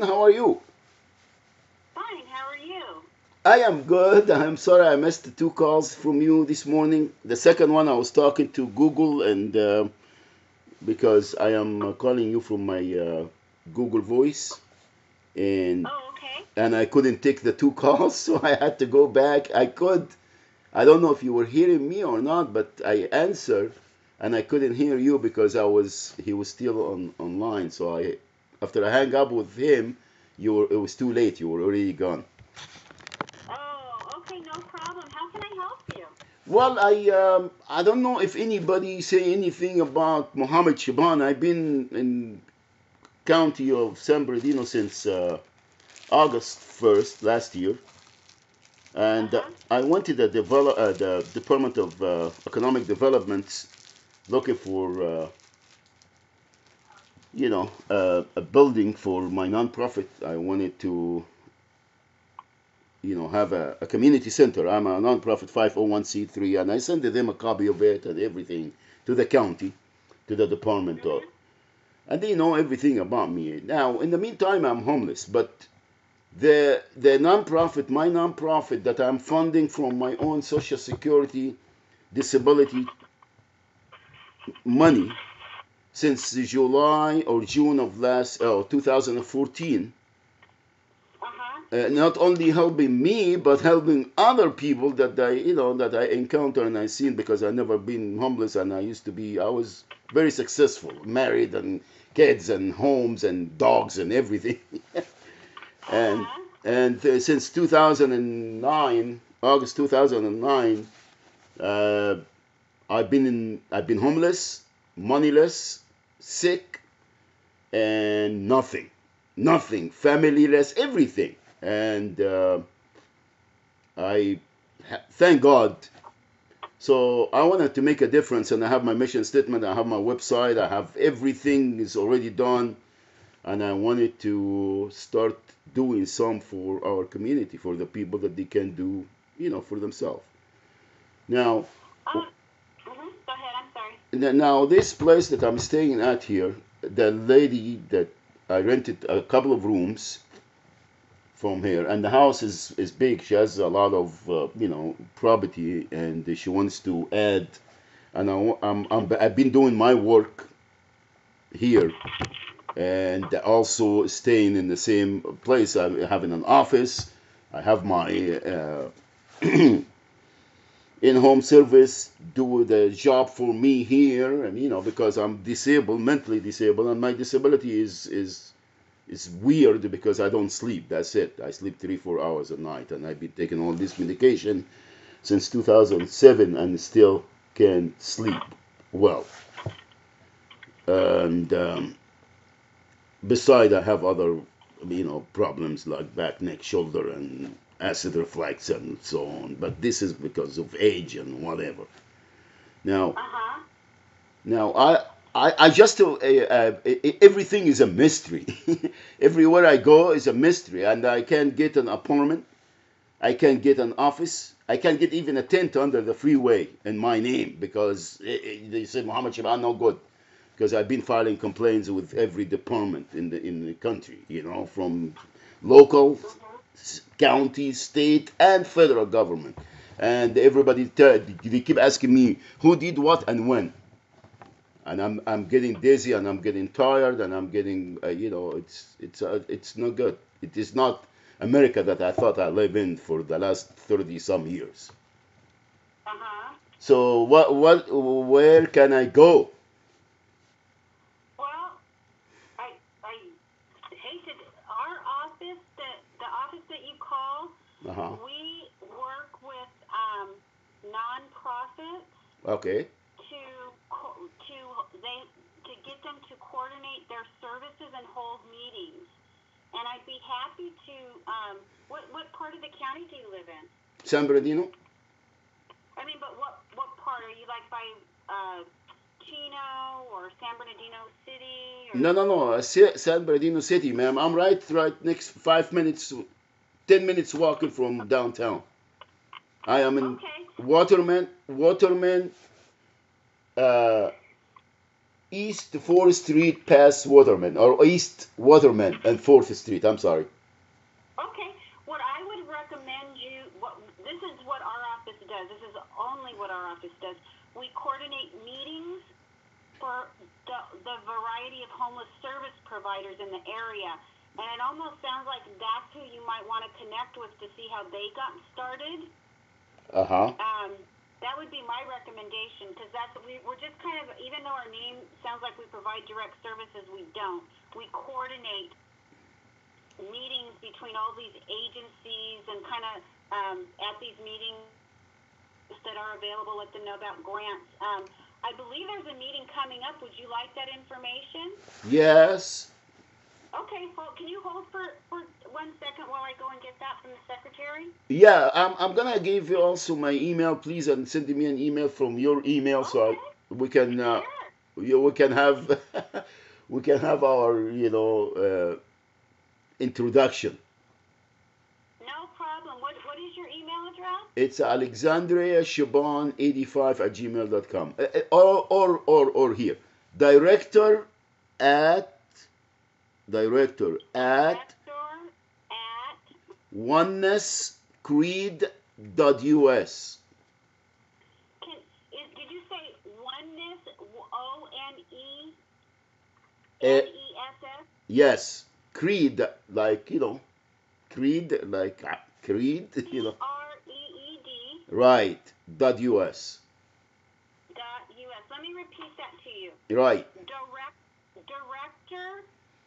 How are you? Fine, how are you? I am good. I'm sorry I missed the two calls from you this morning. The second one I was talking to Google, and because I am calling you from my Google Voice, and Oh, okay. I couldn't take the two calls, so I had to go back. I don't know if you were hearing me or not, but I answered, and I couldn't hear you because he was still online. So after I hang up with him, it was too late. You were already gone. Oh, okay, no problem. How can I help you? Well, I don't know if anybody say anything about Mohammed Shaban. I've been in county of San Bernardino since August 1st last year, and Uh-huh. I went to the Department of Economic Development looking for a building for my nonprofit. I wanted to have a community center. I'm a nonprofit 501c3, and I sent them a copy of it and everything to the county, to the department of, Mm-hmm. and they know everything about me. Now, in the meantime, I'm homeless, but the nonprofit, my nonprofit that I'm funding from my own Social Security disability money since July or June of 2014, Uh-huh. not only helping me but helping other people that I encounter and I seen, because I never been homeless, and I was very successful, married and kids and homes and dogs and everything. and Uh-huh. since 2009, August 2009, uh, I've been homeless, moneyless, sick, and nothing, familyless, everything. And I thank God. So I wanted to make a difference, and I have my mission statement, I have my website, I have everything is already done, and I wanted to start doing some for our community, for the people that they can do, for themselves. Now, Um, Go ahead, I'm sorry. now this place that I'm staying at here, the lady that I rented a couple of rooms from here, and the house is big. She has a lot of property, and she wants to add. And I've been doing my work here, and also staying in the same place. I'm having an office. I have my in-home service do the job for me here, and because I'm disabled, mentally disabled, and my disability is weird because I don't sleep. That's it. I sleep 3 4 hours a night, and I've been taking all this medication since 2007 and still can't sleep well. And beside, I have other problems like back, neck, shoulder, and acid reflux and so on. But this is because of age and whatever. Now, Uh-huh. now I just everything is a mystery. Everywhere I go is a mystery, and I can't get an apartment. I can't get an office. I can't get even a tent under the freeway in my name because they say Muhammad Shiban no good, because I've been filing complaints with every department in the country. From local, Mm-hmm. county, state, and federal government, and they keep asking me who did what and when, and I'm getting dizzy, and I'm getting tired, and I'm getting it's not good. It is not America that I thought I live in for the last 30 some years. Uh-huh. So where can I go? Well, I hate to our office the office that you call, Uh-huh. we work with nonprofits Okay. to they to get them to coordinate their services and hold meetings. And I'd be happy to. What part of the county do you live in? San Bernardino. I mean, but what part are you like by Chino or San Bernardino City or? No, San Bernardino City, ma'am. I'm right next 5 minutes, 10 minutes walking from downtown. I am in Okay. Waterman, uh, East 4th Street past Waterman, or East Waterman and 4th Street. I'm sorry. Okay. What I would recommend this is what our office does. This is only what our office does. We coordinate meetings for the variety of homeless service providers in the area. And it almost sounds like that's who you might want to connect with to see how they got started. Uh-huh. That would be my recommendation, because we're just kind of, even though our name sounds like we provide direct services, we don't. We coordinate meetings between all these agencies and kind of at these meetings that are available, let them know about grants. I believe there's a meeting coming up. Would you like that information? Yes. Okay, well, can you hold for 1 second while I go and get that from the secretary? Yeah, I'm gonna give you also my email, please, and send me an email from your email so Okay, we can sure. we can have we can have our introduction. No problem. What is your email address? It's alexandriashaban85 at gmail.com. Or here, director at director at Director at, onenesscreed.us. did you say oneness, ONENESS? Uh, yes, creed, like, creed, like creed, CREED right, .us. .us. Let me repeat that to you. Right. Director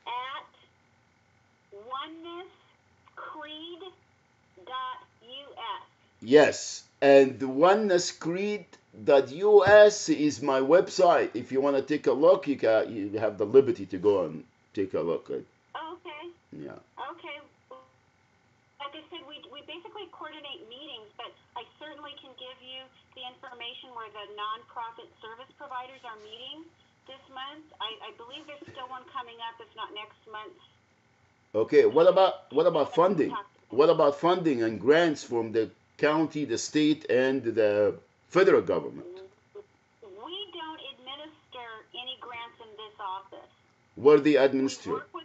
at onenesscreed.us. Yes, and onenesscreed.us is my website. If you want to take a look, you have the liberty to go and take a look at. Okay. Yeah. Okay. Like I said, we basically coordinate meetings, but I certainly can give you the information where the nonprofit service providers are meeting this month. I believe there's still one coming up, if not next month. Okay. What about funding? What about funding and grants from the county, the state, and the federal government? We don't administer any grants in this office. Where the We administrator? work with,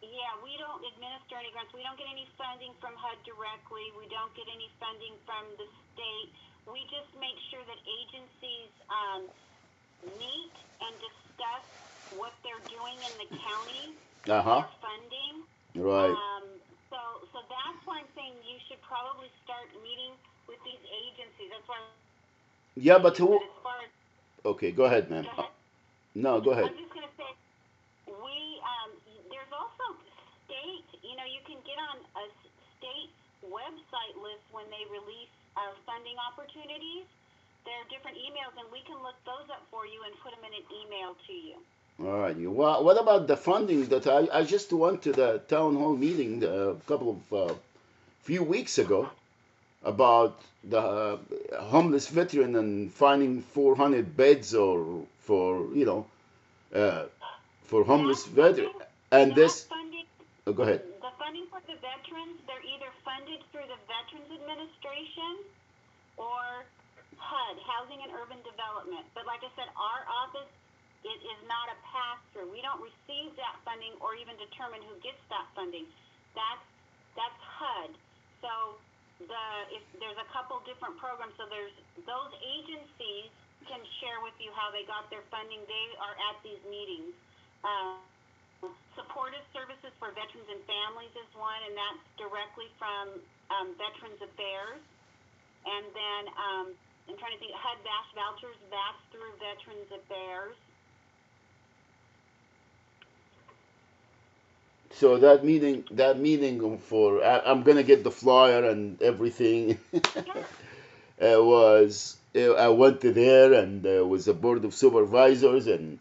yeah, we don't administer any grants. We don't get any funding from HUD directly. We don't get any funding from the state. We just make sure that agencies meet and discuss what they're doing in the county, Uh huh. their funding. Right. So that's why I'm saying you should probably start meeting with these agencies. That's why. Yeah, but who? But as far as, Okay, go ahead, ma'am. go ahead. No, go ahead. I'm just gonna say there's also state. You can get on a state website list when they release funding opportunities. There are different emails, and we can look those up for you and put them in an email to you. All right. What about the funding that I just went to the town hall meeting a couple of few weeks ago about the homeless veteran and finding 400 beds or uh, for homeless veteran and this. Funding, Oh, go ahead. the funding for the veterans, they're either funded through the Veterans Administration or HUD, Housing and Urban Development. But like I said, our office, it is not a pass-through. We don't receive that funding or even determine who gets that funding. That's HUD. So if there's a couple different programs, so there's those agencies can share with you how they got their funding. They are at these meetings. Supportive Services for Veterans and Families is one, and that's directly from Veterans Affairs. And then I'm trying to think, HUD vouchers, that's through Veterans Affairs. So that meeting for I'm gonna get the flyer and everything. I went to there and there was a board of supervisors and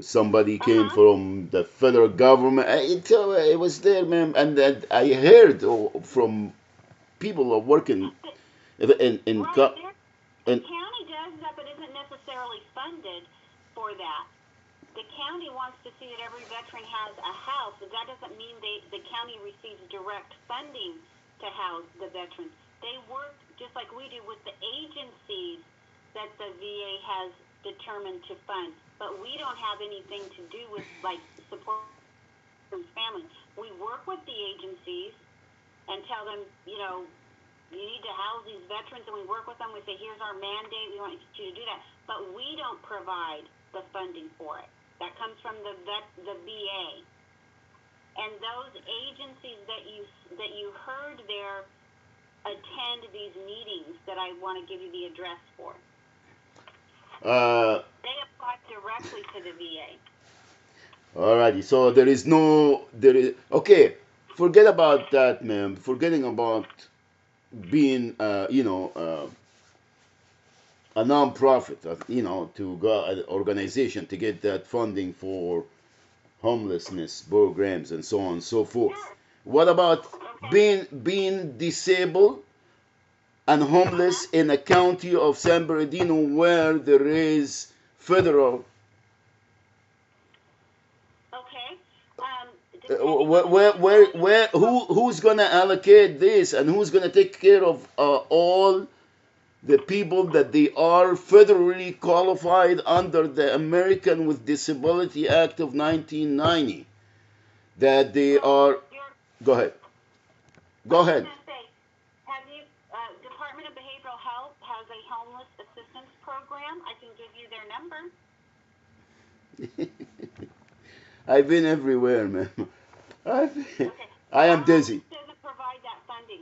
somebody came from the federal government. It was there, man, and I heard from people who are working in Right, the county does that, but isn't necessarily funded for that. The county wants to see that every veteran has a house, but that doesn't mean the county receives direct funding to house the veterans. They work just like we do with the agencies that the VA has determined to fund. But we don't have anything to do with like support families. We work with the agencies and tell them, you know, you need to house these veterans, and we work with them. We say, here's our mandate. We want you to do that. But we don't provide the funding for it. That comes from the VA. And those agencies that you heard there attend these meetings that I want to give you the address for. They apply directly to the VA. Alrighty, so okay. Forget about that, ma'am. Forgetting about being, a non-profit, to go an organization to get that funding for homelessness programs and so on and so forth. What about being disabled and homeless in a county of San Bernardino where there is federal? Who's gonna allocate this, and who's gonna take care of all the people that they are federally qualified under the American with Disability Act of 1990? That they are. Go ahead. Go ahead. Have you? Department of Behavioral Health has a homeless assistance program. I can give you their number. I've been everywhere, man. I am dizzy. Doesn't provide that funding.